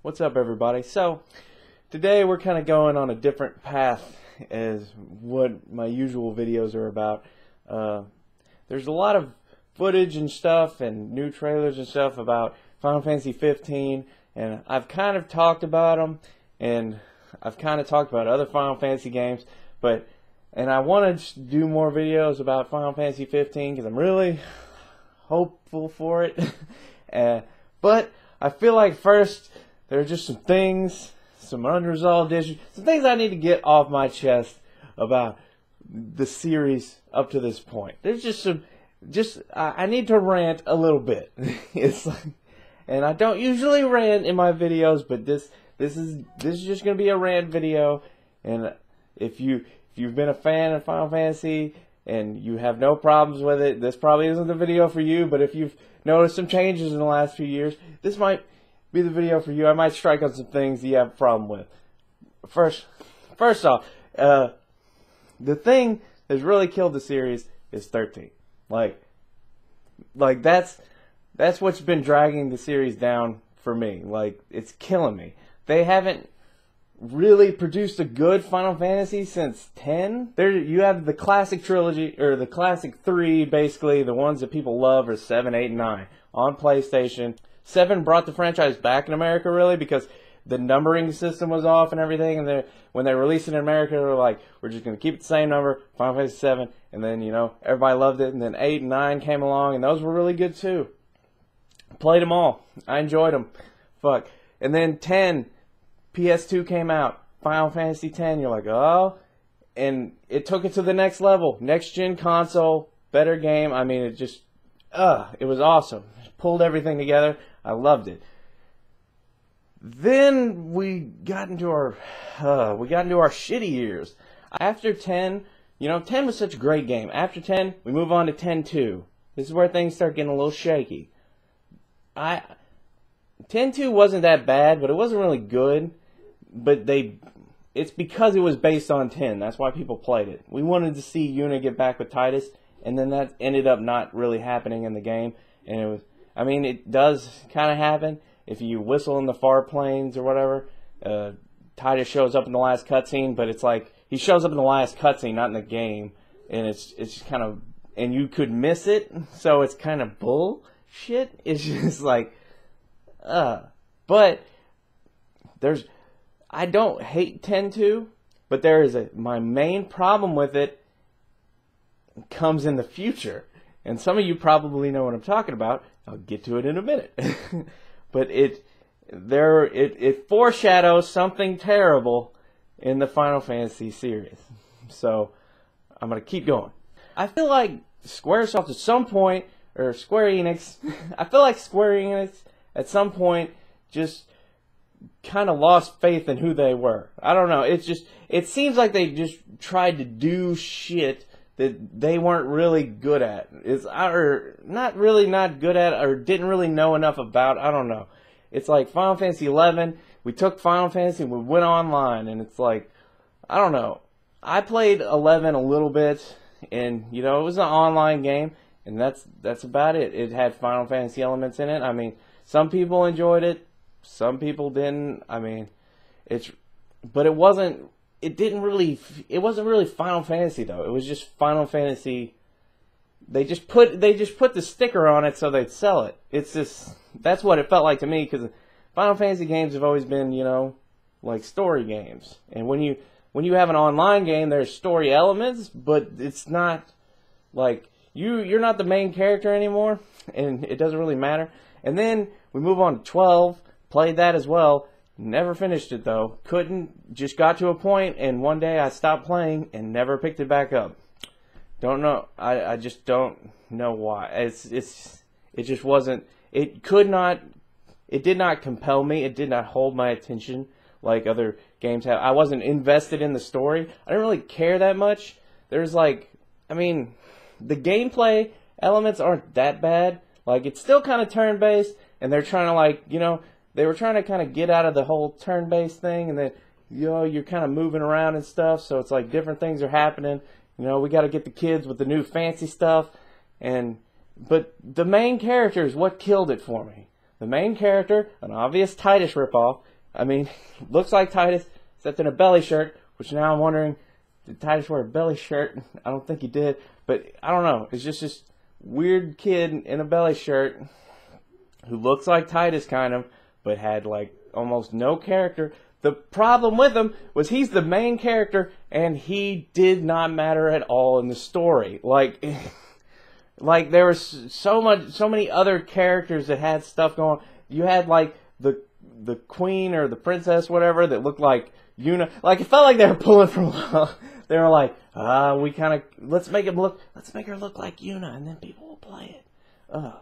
What's up, everybody? So today we're kind of going on a different path as what my usual videos are about. There's a lot of footage and stuff and new trailers and stuff about Final Fantasy 15, and I've kind of talked about them, and I've kind of talked about other Final Fantasy games, and I want to do more videos about Final Fantasy 15 because I'm really hopeful for it. But I feel like first there are just some things, some unresolved issues, some things I need to get off my chest about the series up to this point. There's I need to rant a little bit. It's like, and I don't usually rant in my videos, but this is just gonna be a rant video. And if you've been a fan of Final Fantasy and you have no problems with it, this probably isn't the video for you. But if you've noticed some changes in the last few years, this might be the video for you. I might strike on some things you have a problem with. First off, the thing that's really killed the series is 13. Like that's what's been dragging the series down for me. Like, it's killing me. They haven't really produced a good Final Fantasy since 10. You have the classic trilogy, or the classic three, basically, the ones that people love are 7, 8, and 9 on PlayStation. 7 brought the franchise back in America, really, because the numbering system was off and everything, and when they released it in America, they were like, we're just going to keep it the same number, Final Fantasy 7, and then, everybody loved it, and then 8 and 9 came along, and those were really good, too. Played them all. I enjoyed them. Fuck. And then 10, PS2 came out, Final Fantasy 10, you're like, oh, and it took it to the next level. Next-gen console, better game. I mean, it was awesome. Pulled everything together. I loved it. Then we got into our shitty years. After 10, 10 was such a great game. After 10, we move on to 10-2. This is where things start getting a little shaky. 10-2 wasn't that bad, but it wasn't really good. But it's because it was based on 10. That's why people played it. We wanted to see Yuna get back with Titus, and then that ended up not really happening in the game. And it does kind of happen. If you whistle in the far plains or whatever, Titus shows up in the last cutscene, but it's like he shows up in the last cutscene, not in the game, and it's kind of, and you could miss it, so it's kind of bullshit. It's just like, but I don't hate 10-2, but my main problem with it comes in the future, and some of you probably know what I'm talking about. I'll get to it in a minute. But it foreshadows something terrible in the Final Fantasy series. So I'm going to keep going. I feel like Squaresoft at some point, or Square Enix, I feel like Square Enix at some point just kind of lost faith in who they were. I don't know. It seems like they just tried to do shit that they weren't really good at, or not good at, or didn't really know enough about. I don't know. It's like Final Fantasy 11. We took Final Fantasy and we went online, and it's like, I don't know. I played 11 a little bit, and it was an online game, and that's about it. It had Final Fantasy elements in it. I mean, some people enjoyed it, some people didn't. I mean, but it wasn't really Final Fantasy, though. It was just Final Fantasy. They just put the sticker on it so they'd sell it. That's what it felt like to me, because Final Fantasy games have always been, like story games. And when you have an online game, there's story elements, but it's not like you're not the main character anymore, and it doesn't really matter. And then we move on to 12, played that as well. Never finished it, though. Just got to a point, and one day I stopped playing and never picked it back up. Don't know. I just don't know why. It just wasn't. It did not compel me. It did not hold my attention like other games have. I wasn't invested in the story. I didn't really care that much. The gameplay elements aren't that bad. Like, it's still kind of turn-based, and they're trying to, they were trying to kind of get out of the whole turn-based thing, and then, you're kind of moving around and stuff, so it's like different things are happening. We got to get the kids with the new fancy stuff, but the main character is what killed it for me. The main character, an obvious Titus ripoff, I mean, looks like Titus, except in a belly shirt, which now I'm wondering, did Titus wear a belly shirt? I don't think he did, but I don't know. It's just this weird kid in a belly shirt who looks like Titus kind of, but had like almost no character. The problem with him was he's the main character, and he did not matter at all in the story. Like there was so many other characters that had stuff going. You had like the queen or the princess, whatever, that looked like Yuna. Like it felt like they were pulling from. They were like, we kind of let's make her look like Yuna, and then people will play it.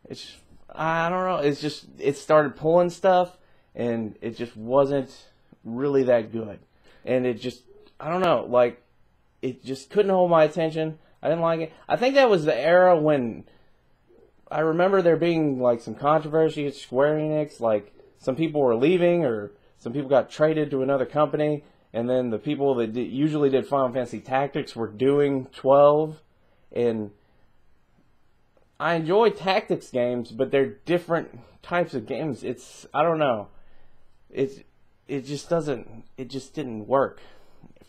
It's I don't know. It's just it started pulling stuff, and it just wasn't really that good. And it just I don't know. Like it just couldn't hold my attention. I didn't like it. I think that was the era when I remember there being like some controversy at Square Enix. Like some people were leaving, or some people got traded to another company. And then the people that usually did Final Fantasy Tactics were doing 12. And I enjoy tactics games, but they're different types of games. I don't know. It just didn't work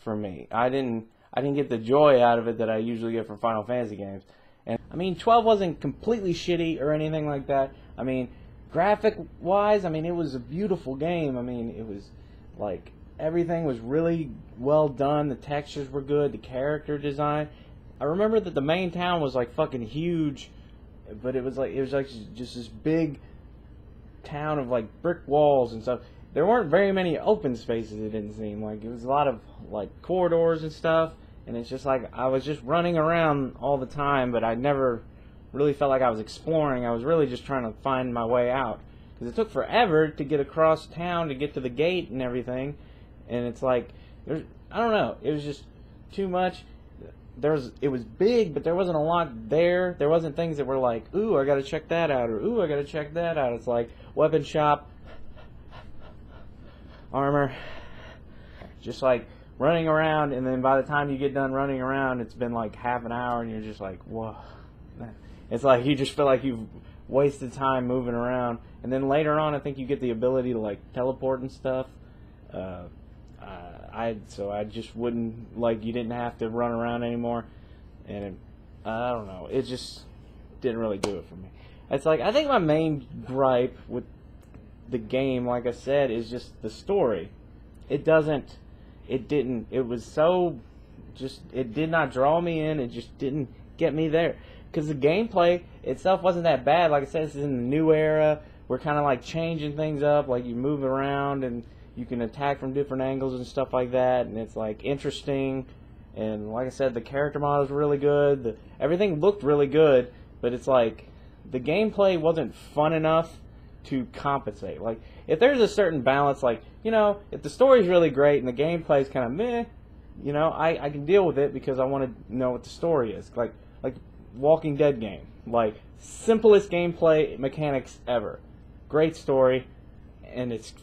for me. I didn't get the joy out of it that I usually get from Final Fantasy games. And I mean, 12 wasn't completely shitty or anything like that. I mean, graphic-wise, I mean, it was a beautiful game. I mean, it was like everything was really well done. The textures were good. The character design. I remember that the main town was like fucking huge, but it was like just this big town of like brick walls and stuff. There weren't very many open spaces. It didn't seem like it was a lot of like corridors and stuff. And it's just like I was just running around all the time, but I never really felt like I was exploring. I was really just trying to find my way out, because it took forever to get across town to get to the gate and everything. And it's like I don't know. It was just too much. It was big, but there wasn't a lot there. There wasn't things that were like, ooh, I got to check that out, or ooh, I got to check that out. It's like weapon shop, armor, just like running around, and then by the time you get done running around, it's been like half an hour, and you're just like, whoa. It's like you just feel like you've wasted time moving around. And then later on, I think you get the ability to like teleport and stuff. So I just wouldn't, like, you didn't have to run around anymore, and I don't know, it just didn't really do it for me. It's like, I think my main gripe with the game, like I said, is just the story. It did not draw me in. It just didn't get me there, because the gameplay itself wasn't that bad. Like I said, this is in the new era. We're kind of like changing things up, like you move around and you can attack from different angles and stuff like that, and it's like interesting. And like I said, the character model is really good. Everything looked really good, but it's like the gameplay wasn't fun enough to compensate. Like if there's a certain balance, like, you know, if the story's really great and the gameplay's kind of meh, you know, I can deal with it because I want to know what the story is. Like Walking Dead game, like simplest gameplay mechanics ever, great story, and it's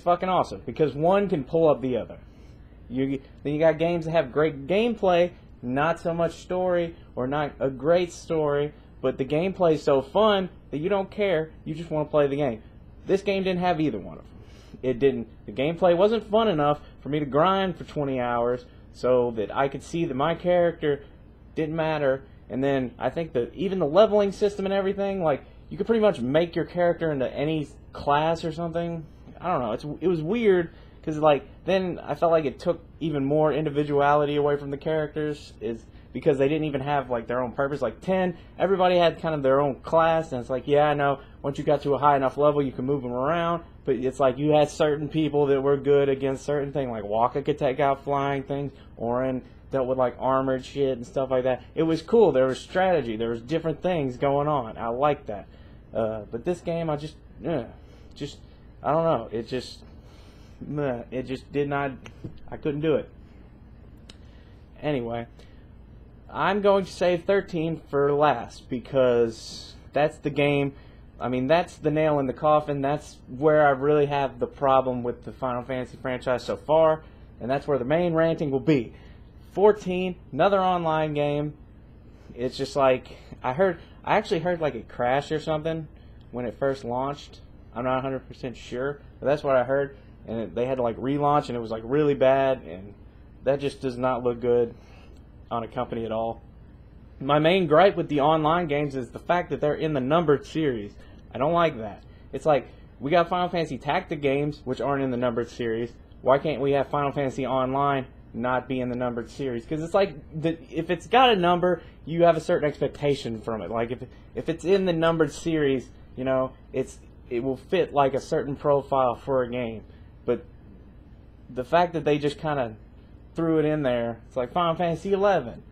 fucking awesome because one can pull up the other. Then you got games that have great gameplay, not so much story, or not a great story, but the gameplay is so fun that you don't care, you just want to play the game. This game didn't have either one of them. It didn't. The gameplay wasn't fun enough for me to grind for 20 hours so that I could see that my character didn't matter. And then I think that even the leveling system and everything, like, you could pretty much make your character into any class or something. I don't know. It was weird because, like, then I felt like it took even more individuality away from the characters, is because they didn't even have like their own purpose. Like 10, everybody had kind of their own class, and it's like, yeah, I know, once you got to a high enough level, you can move them around. But it's like you had certain people that were good against certain things. Like Waka could take out flying things. Orin dealt with like armored shit and stuff like that. It was cool. There was strategy. There was different things going on. I liked that. But this game, I just I don't know. It just did not. I couldn't do it. Anyway, I'm going to save 13 for last because that's the game. I mean, that's the nail in the coffin. That's where I really have the problem with the Final Fantasy franchise so far, and that's where the main ranting will be. 14, another online game. It's just like I actually heard like it crashed or something when it first launched. I'm not 100% sure, but that's what I heard. And they had to like relaunch, and it was like really bad, and that just does not look good on a company at all. My main gripe with the online games is the fact that they're in the numbered series. I don't like that. It's like, we got Final Fantasy Tactic games, which aren't in the numbered series. Why can't we have Final Fantasy Online not be in the numbered series? Because it's like, if it's got a number, you have a certain expectation from it. Like, if it's in the numbered series, you know, it will fit like a certain profile for a game. But the fact that they just kind of threw it in there, it's like Final Fantasy 11.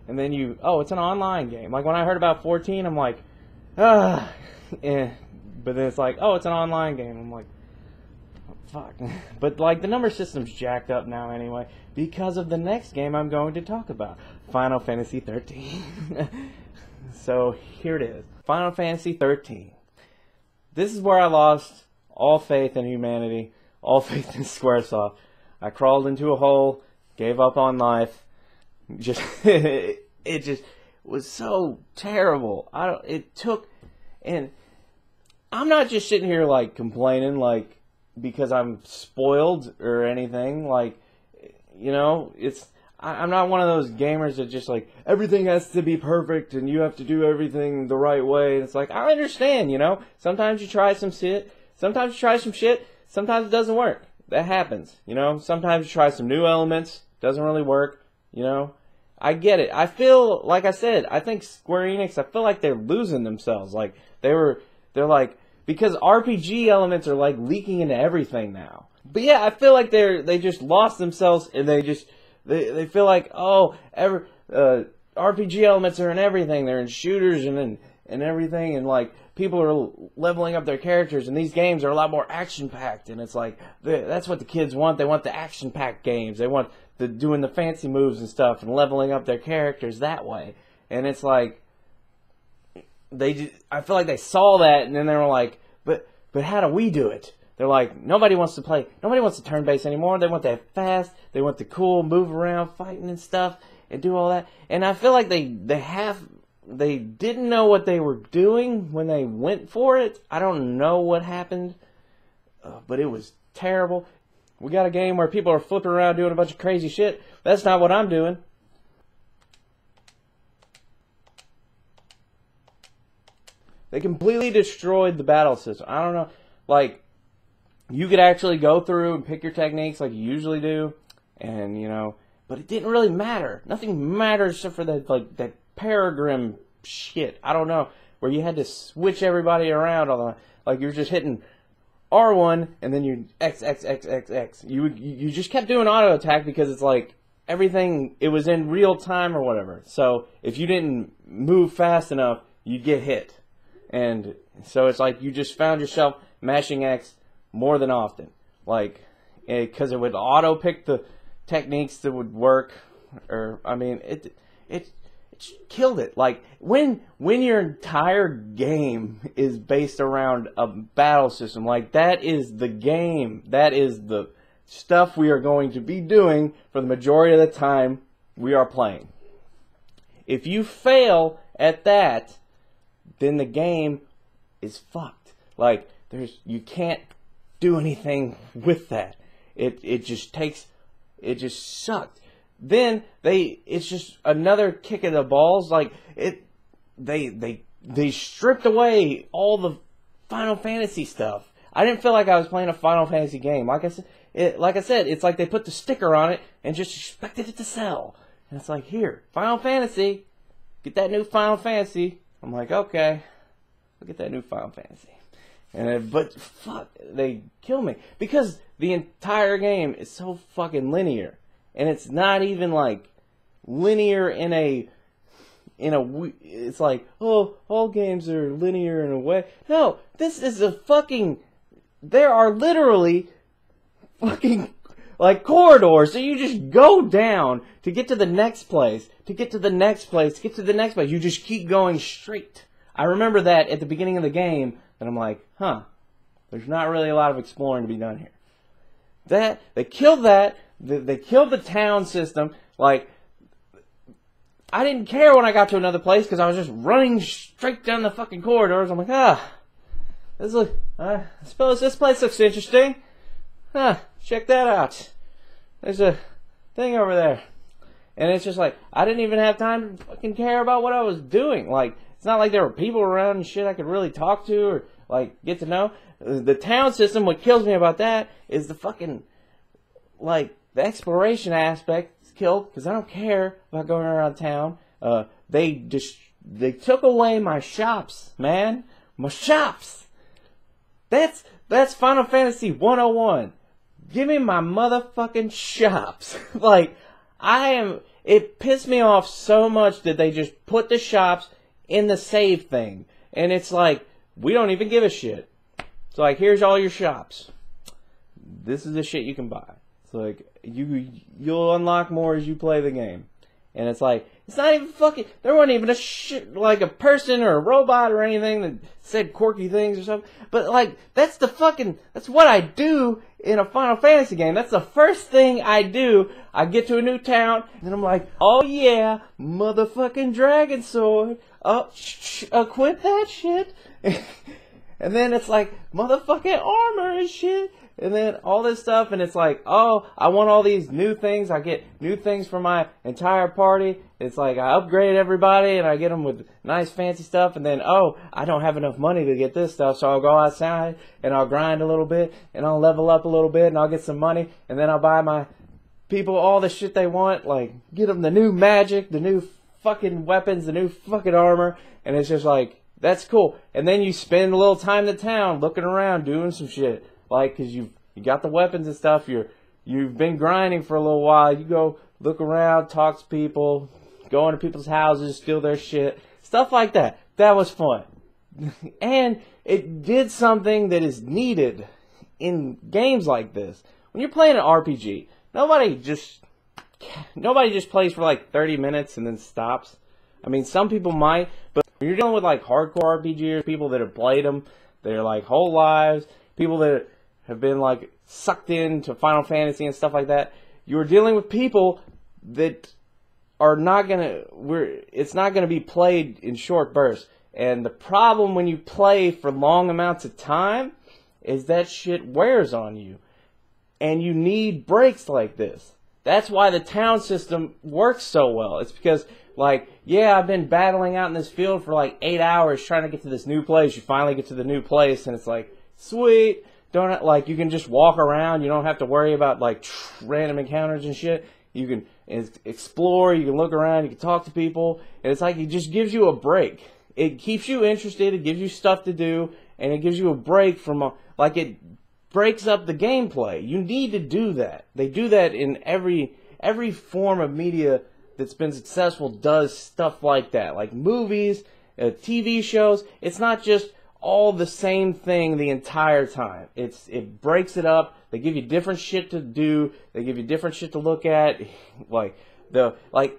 And then it's an online game. Like, when I heard about 14, I'm like, but then it's like, oh, it's an online game. I'm like, oh, fuck. But, like, the number system's jacked up now anyway because of the next game I'm going to talk about, Final Fantasy 13. So, here it is. Final Fantasy 13. This is where I lost all faith in humanity, all faith in Squaresoft. I crawled into a hole, gave up on life. It just was so terrible. And I'm not just sitting here like complaining like because I'm spoiled or anything. Like, you know, I'm not one of those gamers that just like everything has to be perfect and you have to do everything the right way. It's like, I understand, you know. Sometimes you try some shit. Sometimes it doesn't work. That happens, you know. Sometimes you try some new elements, doesn't really work, you know. I get it. I feel, like I said, I think Square Enix, I feel like they're losing themselves. Like, they're like, because RPG elements are like leaking into everything now. But yeah, I feel like they just lost themselves, and they feel like, oh, RPG elements are in everything. They're in shooters and everything, and like, people are leveling up their characters, and these games are a lot more action-packed, and it's like, that's what the kids want. They want the action-packed games. They want doing the fancy moves and stuff and leveling up their characters that way. And it's like, I feel like they saw that, and then they were like, but how do we do it? They're like, nobody wants to turn-based anymore. They want that fast. They want the cool move around fighting and stuff and do all that. And I feel like they didn't know what they were doing when they went for it. I don't know what happened, but it was terrible. We got a game where people are flipping around doing a bunch of crazy shit. That's not what I'm doing. They completely destroyed the battle system. I don't know. Like, you could actually go through and pick your techniques like you usually do. And, you know, but it didn't really matter. Nothing matters except for that Peregrine shit. I don't know. Where you had to switch everybody around. Like, you're just hitting R1 and then you X. You just kept doing auto attack because it's like everything, it was in real time or whatever. So if you didn't move fast enough, you'd get hit. And so it's like you just found yourself mashing X more than often. Like, because it would auto pick the techniques that would work. Or, I mean, it killed it. Like, when your entire game is based around a battle system, like, that is the game. That is the stuff we are going to be doing for the majority of the time we are playing. If you fail at that, then the game is fucked. Like, you can't do anything with that. It just sucked. Then it's just another kick in the balls. Like, they stripped away all the Final Fantasy stuff. I didn't feel like I was playing a Final Fantasy game. Like I said, it's like they put the sticker on it and just expected it to sell. And it's like, here, Final Fantasy, get that new Final Fantasy. I'm like, okay, I'll get that new Final Fantasy. But fuck, they kill me because the entire game is so fucking linear. And it's not even like linear in a it's like, oh, all games are linear in a way. No, this is there are literally fucking like corridors. So you just go down to get to the next place, to get to the next place, to get to the next place. You just keep going straight. I remember that at the beginning of the game, and I'm like, there's not really a lot of exploring to be done here. They killed that. They killed the town system. Like, I didn't care when I got to another place because I was just running straight down the fucking corridors. I'm like, I suppose this place looks interesting. Huh, check that out. There's a thing over there. And it's just like, I didn't even have time to fucking care about what I was doing. Like, it's not like there were people around and shit I could really talk to or, like, get to know. The town system, what kills me about that is the fucking, like, the exploration aspect is killed, because I don't care about going around town. They took away my shops, man. My shops. That's Final Fantasy 101. Give me my motherfucking shops. Like, it pissed me off so much that they just put the shops in the save thing. And it's like, we don't even give a shit. It's like, here's all your shops. This is the shit you can buy. It's like, you'll unlock more as you play the game. And it's like, it's not even fucking, there wasn't even like a person or a robot or anything that said quirky things or something. But like, that's what I do in a Final Fantasy game. That's the first thing I do. I get to a new town, and I'm like, oh yeah, motherfucking dragon sword. Oh, quit that shit. And then it's like, motherfucking armor and shit. And then all this stuff, and it's like, oh, I want all these new things. I get new things for my entire party. It's like, I upgrade everybody, and I get them with nice fancy stuff. And then, oh, I don't have enough money to get this stuff, so I'll go outside, and I'll grind a little bit, and I'll level up a little bit, and I'll get some money. And then I'll buy my people all the shit they want, like, get them the new magic, the new fucking weapons, the new fucking armor. And it's just like, that's cool. And then you spend a little time in the town looking around, doing some shit. Like, cause you got the weapons and stuff. You've been grinding for a little while. You go look around, talk to people, go into people's houses, steal their shit, stuff like that. That was fun, and it did something that is needed in games like this. When you're playing an RPG, nobody just plays for like 30 minutes and then stops. I mean, some people might, but when you're dealing with like hardcore RPGers, people that have played them their like whole lives, people that have been like sucked into Final Fantasy and stuff like that, you're dealing with people that are not gonna, it's not gonna be played in short bursts. And the problem when you play for long amounts of time is that shit wears on you. And you need breaks like this. That's why the town system works so well. It's because, like, yeah, I've been battling out in this field for like 8 hours trying to get to this new place. You finally get to the new place, and it's like, sweet. Don't, like, you can just walk around. You don't have to worry about like random encounters and shit. You can explore. You can look around. You can talk to people, and it's like it just gives you a break. It keeps you interested. It gives you stuff to do, and it gives you a break from like it breaks up the gameplay. You need to do that. They do that in every form of media that's been successful. Does stuff like that, like movies, TV shows. It's not just all the same thing the entire time. It breaks it up. They give you different shit to do. They give you different shit to look at. Like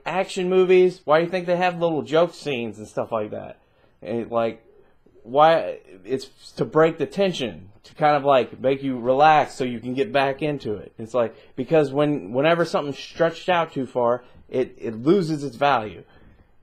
action movies. Why do you think they have little joke scenes and stuff like that? And like, why? It's to break the tension, to kind of like make you relax so you can get back into it. It's like, because whenever something's stretched out too far, it loses its value.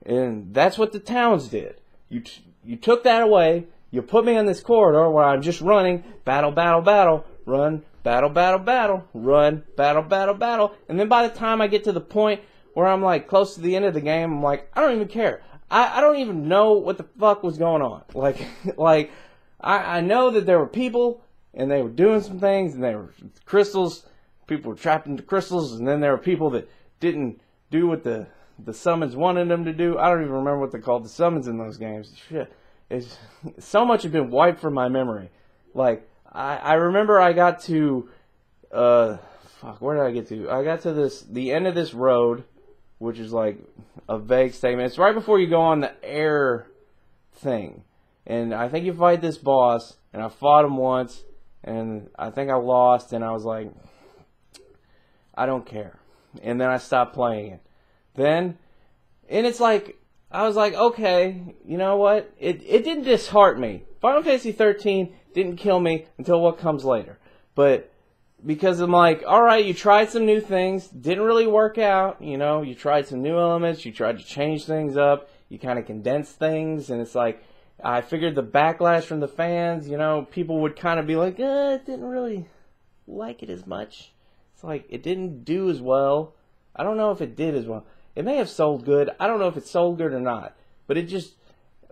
And that's what the towns did. You took that away. You put me on this corridor where I'm just running, battle, battle, battle, run, battle, battle, battle, run, battle, battle, battle. And then by the time I get to the point where I'm like close to the end of the game, I'm like, I don't even care. I don't even know what the fuck was going on. Like I know that there were people and they were doing some things, and they were crystals. People were trapped into crystals, and then there were people that didn't do what the summons wanted them to do. I don't even remember what they called the summons in those games. Shit. So much has been wiped from my memory. Like, I remember I got to, where did I get to? I got to the end of this road, which is like a vague statement. It's right before you go on the air thing. And I think you fight this boss, and I fought him once, and I think I lost, and I was like, I don't care. And then I stopped playing it. And it's like, I was like, okay, you know what? It didn't dishearten me. Final Fantasy 13 didn't kill me until what comes later. But because I'm like, alright, you tried some new things, didn't really work out, you know, you tried some new elements, you tried to change things up, you kind of condensed things, and it's like, I figured the backlash from the fans, you know, people would kind of be like, didn't really like it as much. It's like, it didn't do as well. I don't know if it did as well. It may have sold good. I don't know if it sold good or not. But it just,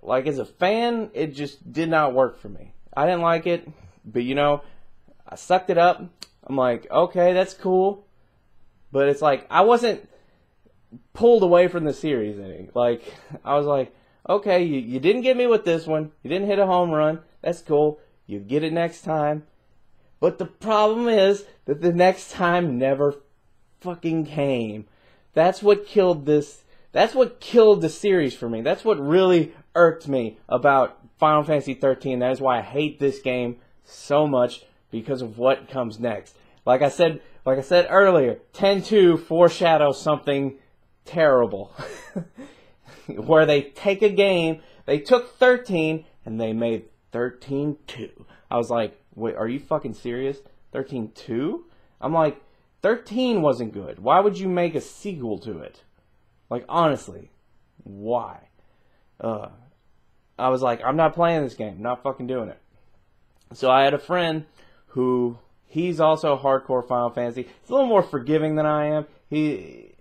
like, as a fan, it just did not work for me. I didn't like it, but, you know, I sucked it up. I'm like, okay, that's cool. But it's like, I wasn't pulled away from the series any. Like, I was like, okay, you didn't get me with this one. You didn't hit a home run. That's cool. You get it next time. But the problem is that the next time never fucking came. That's what killed this. That's what killed the series for me. That's what really irked me about Final Fantasy 13. That is why I hate this game so much, because of what comes next. Like I said earlier, 10-2 foreshadows something terrible. Where they take a game, they took 13 and they made 13-2. I was like, wait, are you fucking serious? 13-2? I'm like, 13 wasn't good. Why would you make a sequel to it? Like, honestly, why? I was like, I'm not playing this game. I'm not fucking doing it. So I had a friend who, he's also hardcore Final Fantasy. He's a little more forgiving than I am. He,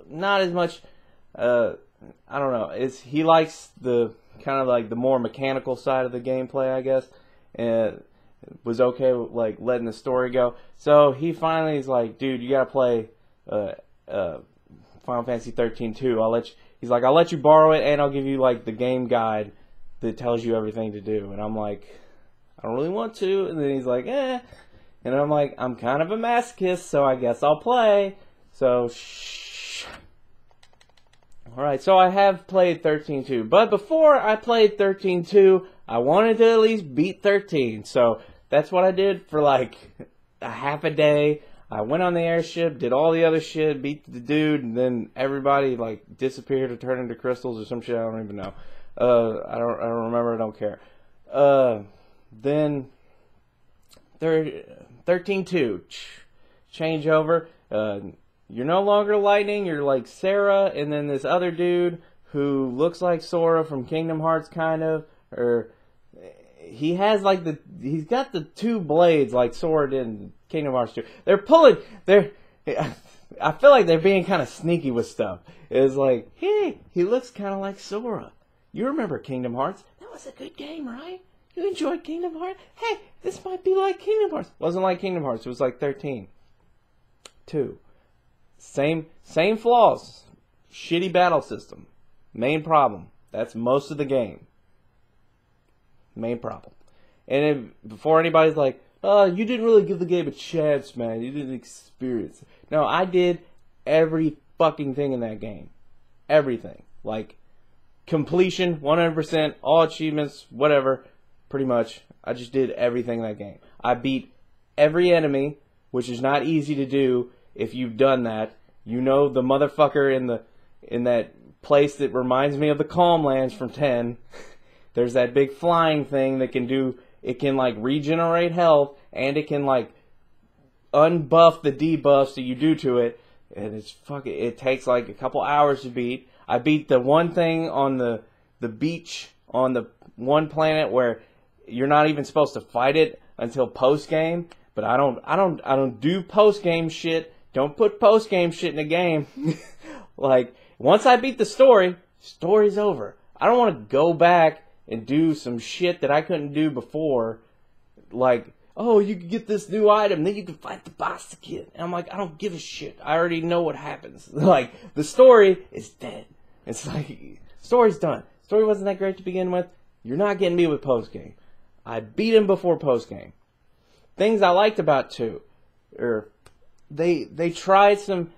not as much, I don't know. He likes the kind of like the more mechanical side of the gameplay, I guess. And was okay with like letting the story go. So he finally is like, dude, you gotta play Final Fantasy 13 too. He's like, I'll let you borrow it, and I'll give you like the game guide that tells you everything to do. And I'm like, I don't really want to. And then he's like, eh. And I'm like, I'm kind of a masochist, so I guess I'll play. So shh. Alright, so I have played 13-2. But before I played 13-2, I wanted to at least beat 13. So that's what I did for like a half a day. I went on the airship, did all the other shit, beat the dude, and then everybody like disappeared or turned into crystals or some shit. I don't even know. I don't remember. I don't care. Then 13-2 change over. You're no longer Lightning, you're like Sarah, and then this other dude who looks like Sora from Kingdom Hearts, kind of, or he has like he's got the two blades like Sora did in Kingdom Hearts 2. I feel like they're being kind of sneaky with stuff. It's like, hey, he looks kind of like Sora. You remember Kingdom Hearts? That was a good game, right? You enjoyed Kingdom Hearts? Hey, this might be like Kingdom Hearts. Wasn't like Kingdom Hearts, it was like 13-2. Same flaws. Shitty battle system. Main problem. That's most of the game. Main problem. And before anybody's like, oh, you didn't really give the game a chance, man. You didn't experience it. No, I did every fucking thing in that game. Everything. Like, completion, 100%, all achievements, whatever. Pretty much. I just did everything in that game. I beat every enemy, which is not easy to do. If you've done that, you know the motherfucker in that place that reminds me of the Calm Lands from 10. There's that big flying thing that can like regenerate health, and it can like unbuff the debuffs that you do to it, and it takes like a couple hours to beat. I beat the one thing on the beach on the one planet where you're not even supposed to fight it until post game, but I don't do post game shit. Don't put post game shit in the game. Like, once I beat the story's over. I don't want to go back and do some shit that I couldn't do before. Like, oh, you can get this new item, then you can fight the boss again. And I'm like, I don't give a shit. I already know what happens. Like, the story is dead. It's like, story's done. Story wasn't that great to begin with. You're not getting me with post game. I beat him before post game. Things I liked about 2, or they tried some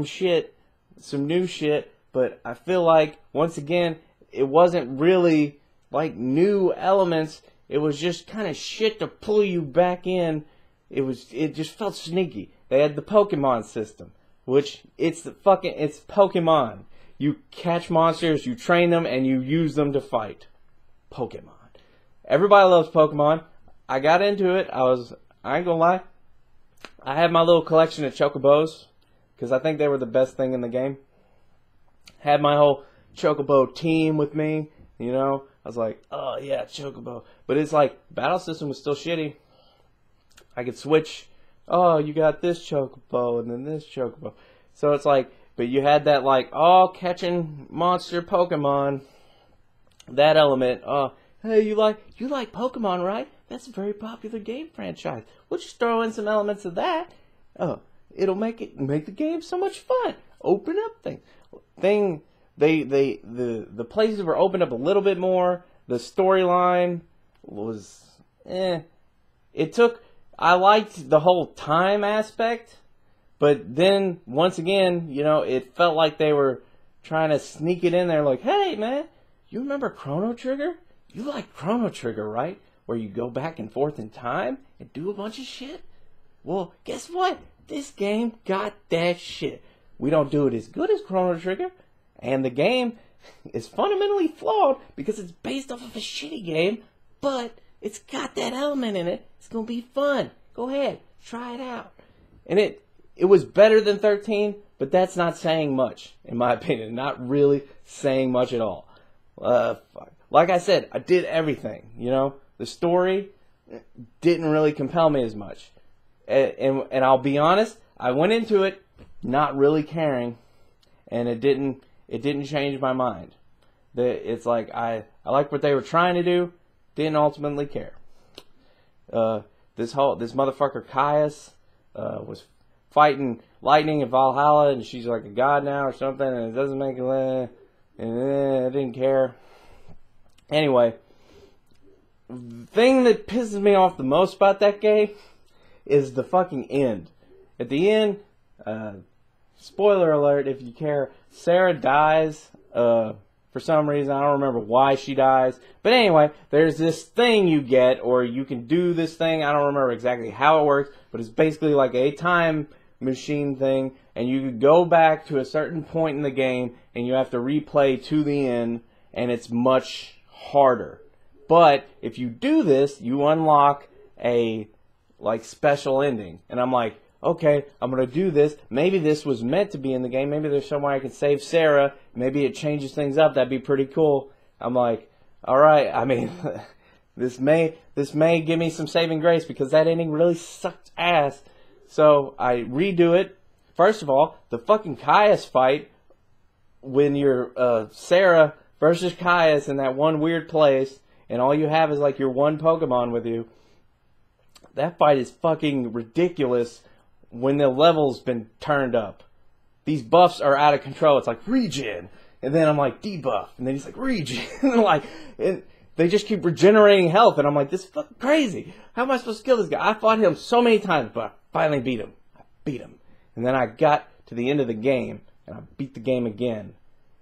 shit, some new shit, but I feel like once again it wasn't really like new elements. It was just kind of shit to pull you back in. It just felt sneaky. They had the Pokemon system, which it's Pokemon. You catch monsters, you train them, and you use them to fight. Pokemon. Everybody loves Pokemon. I got into it. I ain't gonna lie, I had my little collection of Chocobos, because I think they were the best thing in the game. Had my whole Chocobo team with me, you know. I was like, oh yeah, Chocobo. But it's like, battle system was still shitty. I could switch, oh, you got this Chocobo and then this Chocobo. So it's like, but you had that like, oh, catching monster Pokemon, that element. Hey, you like Pokemon, right? That's a very popular game franchise. We'll just throw in some elements of that. Oh, it'll make the game so much fun. Open up things. The places were opened up a little bit more. The storyline was I liked the whole time aspect, but then once again, it felt like they were trying to sneak it in there like, hey man, you remember Chrono Trigger? You like Chrono Trigger, right? Where you go back and forth in time and do a bunch of shit? Well, guess what? This game got that shit. We don't do it as good as Chrono Trigger, and the game is fundamentally flawed because it's based off of a shitty game, but it's got that element in it. It's going to be fun. Go ahead, try it out. And it was better than 13, but that's not saying much, in my opinion. Not really saying much at all. Like I said, I did everything, The story didn't really compel me as much. And I'll be honest, I went into it not really caring, and it didn't change my mind. It's like I like what they were trying to do, didn't ultimately care. This motherfucker Caius was fighting lightning in Valhalla, and she's like a god now or something, and it doesn't make it. I didn't care. Anyway, the thing that pisses me off the most about that game is the fucking end. At the end, spoiler alert if you care, Sarah dies for some reason. I don't remember why she dies. But anyway, there's this thing you get, or you can do this thing. I don't remember exactly how it works, but it's basically like a time machine thing, and you could go back to a certain point in the game, and you have to replay to the end, and it's much harder. But if you do this, you unlock a special ending. And I'm like, okay, I'm going to do this. Maybe this was meant to be in the game. Maybe there's somewhere I can save Sarah. Maybe it changes things up. That'd be pretty cool. I'm like, all right. I mean, this may give me some saving grace because that ending really sucked ass. So I redo it. First of all, the fucking Caius fight when you're Sarah versus Caius in that one weird place, and all you have is like your one Pokemon with you. That fight is fucking ridiculous when the level's been turned up. These buffs are out of control. It's like regen, and then I'm like debuff, and then he's like regen, and they just keep regenerating health, and I'm like, this is fucking crazy. How am I supposed to kill this guy? I fought him so many times, but I finally beat him. I beat him, and then I got to the end of the game, and I beat the game again,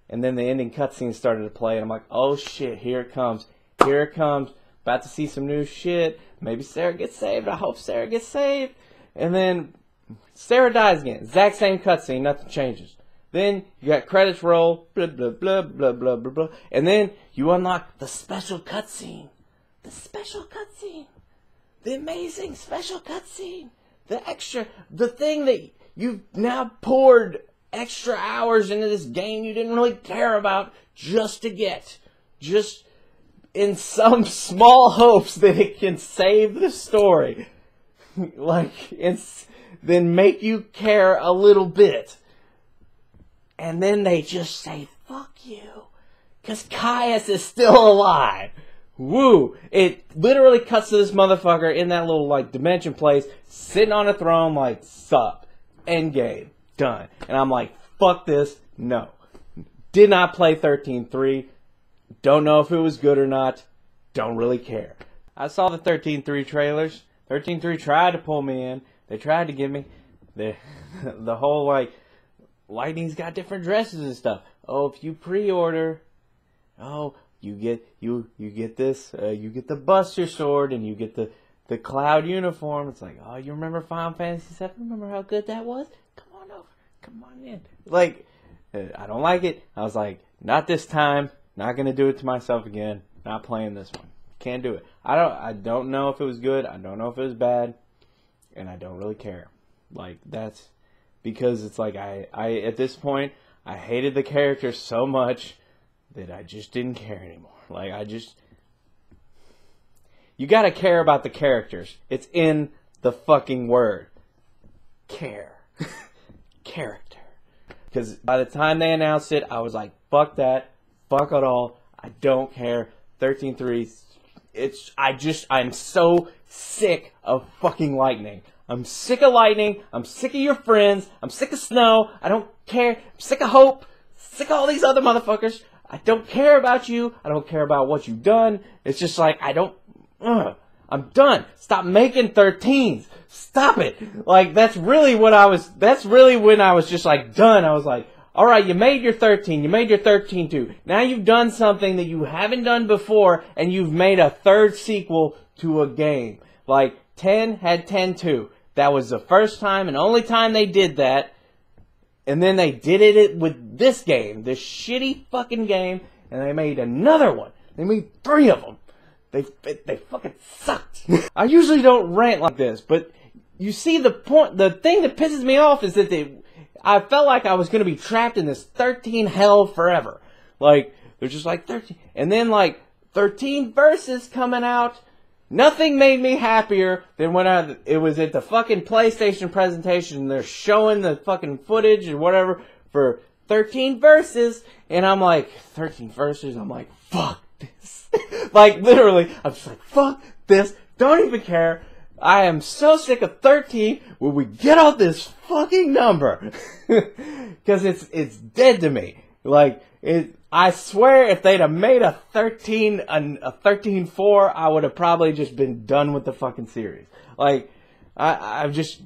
and then the ending cutscene started to play, and I'm like, oh shit, here it comes. Here it comes. About to see some new shit. Maybe Sarah gets saved. I hope Sarah gets saved. And then Sarah dies again. Exact same cutscene. Nothing changes. Then you got credits roll. Blah, blah, blah, blah, blah, blah, blah. And then you unlock the special cutscene. The special cutscene. The amazing special cutscene. The thing that you've now poured extra hours into this game you didn't really care about just to get. Just in some small hopes that it can save the story. Then make you care a little bit. And then they just say, fuck you. Because Caius is still alive. Woo. It literally cuts to this motherfucker in that little dimension place, sitting on a throne sup. Endgame. Done. And I'm like, fuck this. No. Did not play 13.3. Don't know if it was good or not. Don't really care. I saw the 13.3 trailers. 13.3 tried to pull me in. They tried to give me the whole Lightning's got different dresses and stuff. Oh, if you pre-order, you get this. You get the Buster Sword and you get the Cloud uniform. It's like, oh, you remember Final Fantasy VII? Remember how good that was? Come on over. Come on in. I don't like it. I was like, not this time. Not gonna do it to myself again. Not playing this one. Can't do it. I don't know if it was good. I don't know if it was bad, and I don't really care. That's because it's I at this point I hated the character so much that I just didn't care anymore. Like, you gotta care about the characters. It's in the fucking word. Care. Character. Because by the time they announced it, I was like, fuck that. Fuck it all. I don't care. 13.3. I'm so sick of fucking lightning. I'm sick of lightning. I'm sick of your friends. I'm sick of snow. I don't care. I'm sick of hope. Sick of all these other motherfuckers. I don't care about you. I don't care about what you've done. It's just like, I'm done. Stop making 13s. Stop it. Like, that's really when I was just like done. I was like, alright, you made your 13. You made your 13-2. Now you've done something that you haven't done before, and you've made a third sequel to a game. Like, 10 had 10-2. That was the first time and only time they did that. And then they did it with this game, this shitty fucking game, and they made another one. They made 3 of them. They fucking sucked. I usually don't rant like this, but you see the point. The thing that pisses me off is that I felt like I was going to be trapped in this 13 hell forever. Like, they're just like 13. And then, like, 13 Versus coming out. Nothing made me happier than when it was at the fucking PlayStation presentation and they're showing the fucking footage and whatever for 13 Versus, and I'm like, 13 Versus, I'm like, fuck this. Like, literally, I'm just like, fuck this, don't even care. I am so sick of 13 when we get on this fucking number. Because it's dead to me. Like, I swear if they'd have made a 13-4, I would have probably just been done with the fucking series. Like, I was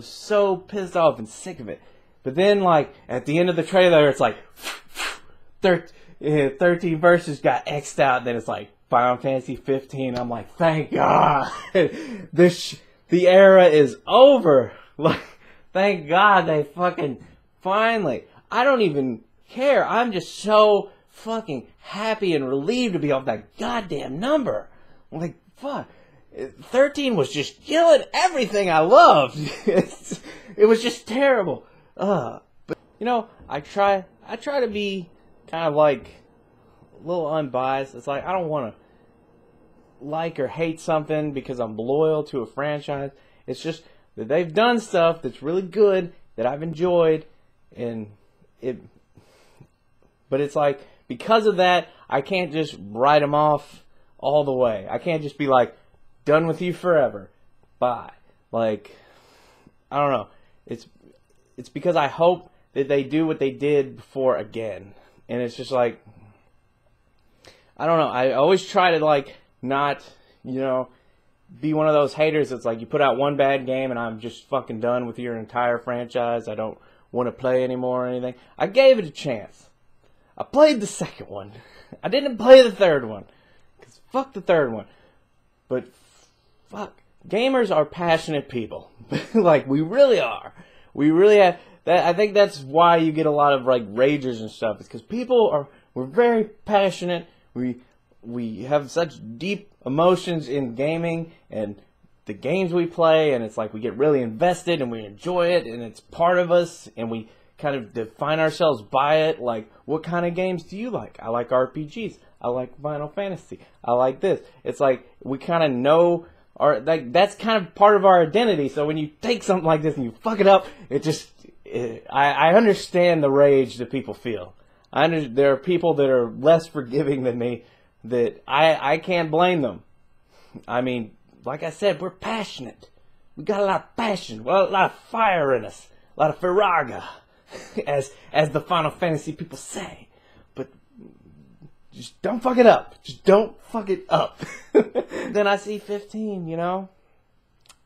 so pissed off and sick of it. But then, like, at the end of the trailer, it's like, 13 Versus got X'd out, then it's like, Final Fantasy 15. I'm like, thank God. The era is over. Like, thank God they fucking finally. I don't even care. I'm just so fucking happy and relieved to be off that goddamn number. I'm like, fuck. 13 was just killing everything I loved. It was just terrible. But, you know, I try to be kind of like a little unbiased. It's like, I don't want to like or hate something because I'm loyal to a franchise. It's just that they've done stuff that's really good that I've enjoyed, but it's like, because of that, I can't just write them off all the way. I can't just be like, done with you forever. Bye. Like, I don't know. It's because I hope that they do what they did before again. And it's just like, I don't know. I always try to, like, not, you know, be one of those haters that's like, you put out one bad game and I'm just fucking done with your entire franchise. I don't want to play anymore or anything. I gave it a chance. I played the second one. I didn't play the third one. Because fuck the third one. But fuck. Gamers are passionate people. Like, we really are. We really have. I think that's why you get a lot of, like, ragers and stuff. It's because we're very passionate. We have such deep emotions in gaming and the games we play, and it's like we get really invested and we enjoy it and it's part of us and we kind of define ourselves by it. Like, what kind of games do you like? I like RPGs. I like Final Fantasy. I like this. It's like we kind of know that's kind of part of our identity. So when you take something like this and you fuck it up, I understand the rage that people feel. There are people that are less forgiving than me that I can't blame them. I mean, like I said, we're passionate. We got a lot of passion, well, a lot of fire in us, a lot of firaga, as the Final Fantasy people say. But just don't fuck it up. Just don't fuck it up. Then I see 15, you know.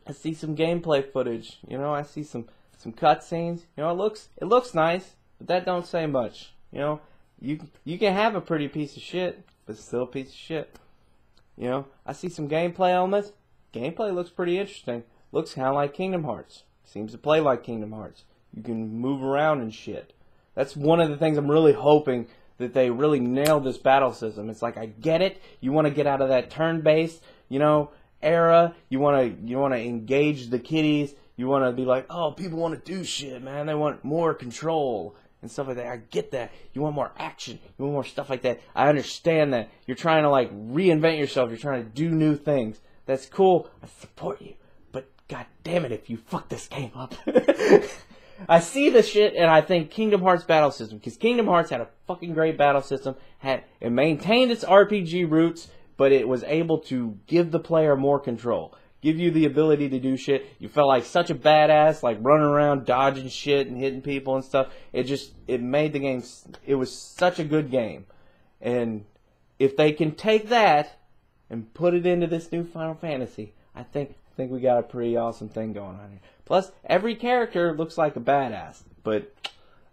I see some gameplay footage, you know. I see some cutscenes. You know, it looks nice, but that don't say much. You know, you can have a pretty piece of shit, but it's still a piece of shit. You know, I see some gameplay elements. Gameplay looks pretty interesting. Looks kind of like Kingdom Hearts. Seems to play like Kingdom Hearts. You can move around and shit. That's one of the things I'm really hoping, that they really nail this battle system. It's like, I get it. You want to get out of that turn-based, you know, era. You want to engage the kiddies. You want to be like, oh, people want to do shit, man. They want more control. and stuff like that. I get that. You want more action. You want more stuff like that. I understand that. You're trying to like reinvent yourself. You're trying to do new things. That's cool. I support you. But god damn it if you fuck this game up. I see this shit and I think Kingdom Hearts battle system, because Kingdom Hearts had a fucking great battle system. It maintained its RPG roots, but it was able to give the player more control. Give you the ability to do shit. You felt like such a badass, like running around dodging shit and hitting people and stuff. It made the game, it was such a good game. And if they can take that and put it into this new Final Fantasy, I think we got a pretty awesome thing going on here. Plus, every character looks like a badass, but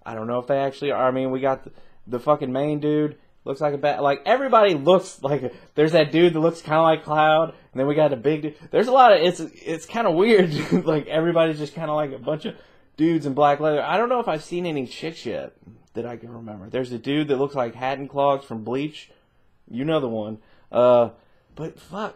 I don't know if they actually are. I mean, we got the fucking main dude looks like a like everybody looks like there's that dude that looks kind of like Cloud, and then we got a big dude. There's a lot of it's kind of weird. Like everybody's just kind of like a bunch of dudes in black leather. I don't know if I've seen any chicks yet that I can remember. There's a dude that looks like Hatton Clogs from Bleach. You know the one. But fuck,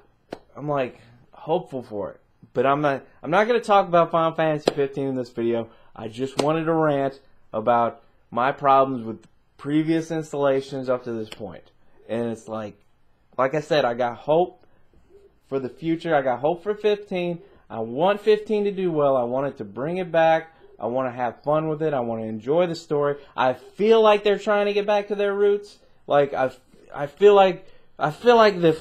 I'm like hopeful for it. But I'm not going to talk about Final Fantasy 15 in this video. I just wanted to rant about my problems with previous installations up to this point. And it's like I said, I got hope for the future. I got hope for 15. I want 15 to do well. I want it to bring it back. I want to have fun with it. I want to enjoy the story. I feel like they're trying to get back to their roots. Like I feel like the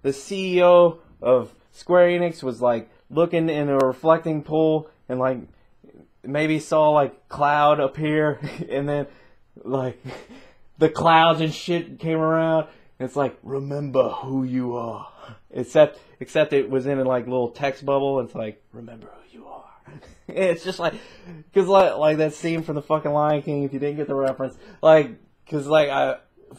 CEO of Square Enix was like looking in a reflecting pool and like maybe saw like Cloud appear and then like the clouds and shit came around and it's like, remember who you are. Except it was in a like little text bubble and it's like, remember who you are. It's just like, cause like that scene from the fucking Lion King, if you didn't get the reference, like, cause like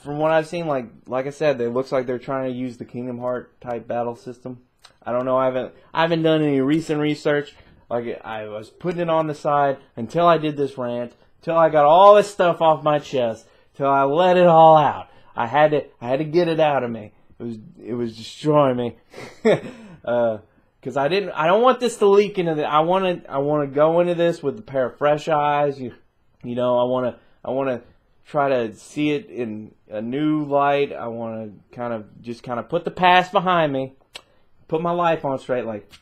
from what I've seen, like I said, it looks like they're trying to use the Kingdom Hearts type battle system. I don't know. I haven't done any recent research. Like I was putting it on the side until I did this rant, till I got all this stuff off my chest, till I let it all out. I had to get it out of me. It was destroying me. Because I don't want this to leak into the. I want to go into this with a pair of fresh eyes. You know, I want to try to see it in a new light. I want to kind of put the past behind me. Put my life on straight, like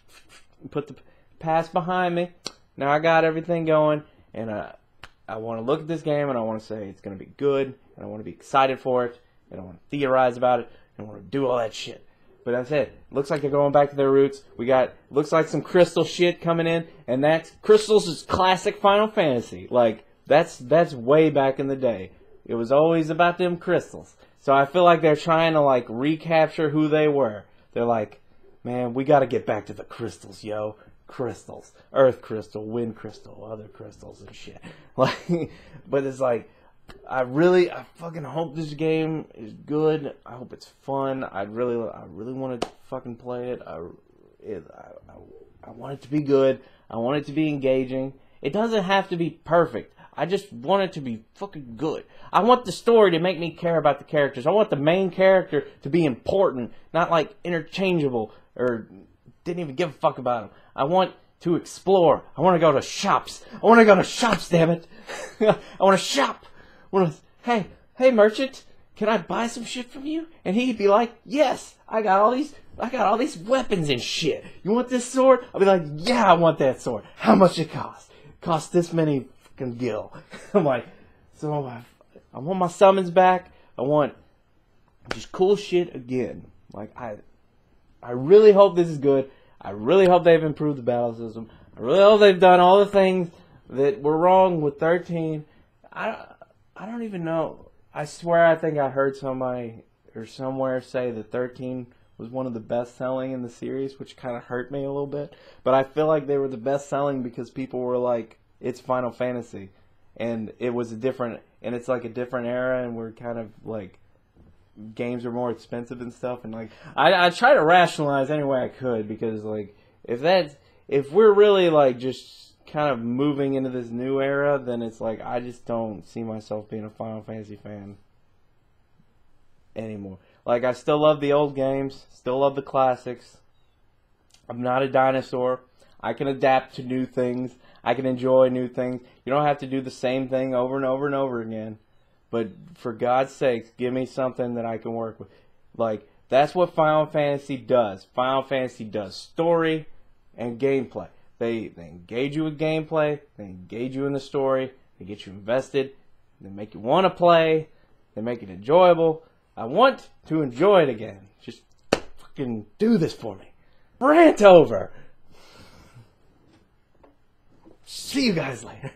put the past behind me. Now I got everything going, and I want to look at this game, and I want to say it's going to be good, and I want to be excited for it, and I want to theorize about it, and I want to do all that shit. But that's it. Looks like they're going back to their roots. Looks like some Crystal shit coming in, and Crystals is classic Final Fantasy. Like that's way back in the day. It was always about them crystals. So I feel like they're trying to like recapture who they were. They're like, man, we got to get back to the crystals, yo. Crystals. Earth crystal, wind crystal, other crystals and shit. Like, but it's like, I fucking hope this game is good. I hope it's fun. I really want to fucking play it. I want it to be good. I want it to be engaging. It doesn't have to be perfect. I just want it to be fucking good. I want the story to make me care about the characters. I want the main character to be important, not like interchangeable or didn't even give a fuck about them. I want to explore. I want to go to shops. I want to go to shops, damn it. I want to shop. Hey merchant, can I buy some shit from you? And he'd be like, yes, I got all these weapons and shit. You want this sword? I'll be like, yeah, I want that sword. How much it cost? It cost this many fucking gil. I'm like, so I want my summons back. I want just cool shit again. Like I really hope this is good. I really hope they've improved the battle system. I really hope they've done all the things that were wrong with 13. I don't even know. I swear I think I heard somebody or somewhere say that 13 was one of the best selling in the series, which kind of hurt me a little bit. But I feel like they were the best selling because people were like, it's Final Fantasy. And it was it's like a different era, and we're kind of like, games are more expensive and stuff. And like, I try to rationalize any way I could, because like, if we're really like just kind of moving into this new era, then it's like I just don't see myself being a Final Fantasy fan anymore. Like, I still love the old games, still love the classics. I'm not a dinosaur. I can adapt to new things. I can enjoy new things. You don't have to do the same thing over and over and over again. But for God's sakes, give me something that I can work with. Like, that's what Final Fantasy does. Final Fantasy does story and gameplay. They engage you with gameplay. They engage you in the story. They get you invested. They make you want to play. They make it enjoyable. I want to enjoy it again. Just fucking do this for me. Rant over. See you guys later.